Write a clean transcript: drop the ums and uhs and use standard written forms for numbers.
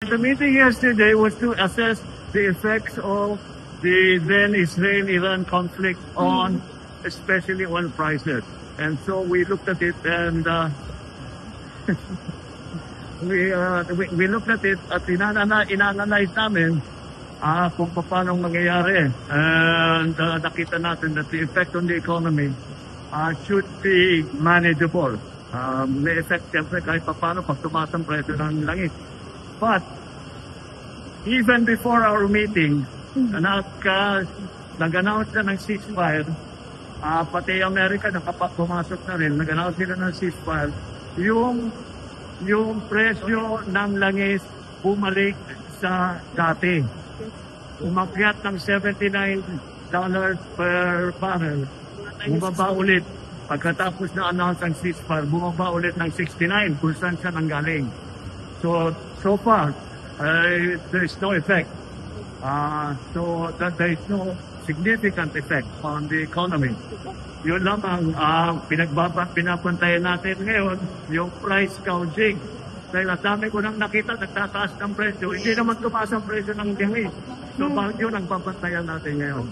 The meeting yesterday was to assess the effects of the then Israel-Iran conflict on, especially oil prices. And so we looked at it and we looked at it at inanalyze namin kung paano mangyayari. And nakita natin that the effect on the economy should be manageable. May effect siyempre kahit paano pag tumaas ang presyo ng langis. But even before our meeting, nag-announce na ng ceasefire, pati Amerika pumasok na rin, nag-announce sila ng ceasefire, yung presyo ng langis bumalik sa dati. Umakyat ng $79 per barrel. Bumaba ulit. Pagkatapos na announce ang ceasefire, bumaba ulit ng 69 kung saan siya nanggaling. So far, there is no effect. So that there is no significant effect on the economy. Yun lamang pinapuntayan natin ngayon, yung price gouging. Dahil ang dami ko nang nakita, nagtataas ng presyo. Hindi naman tumaas ang presyo ng langis. So yun ang papantayan natin ngayon.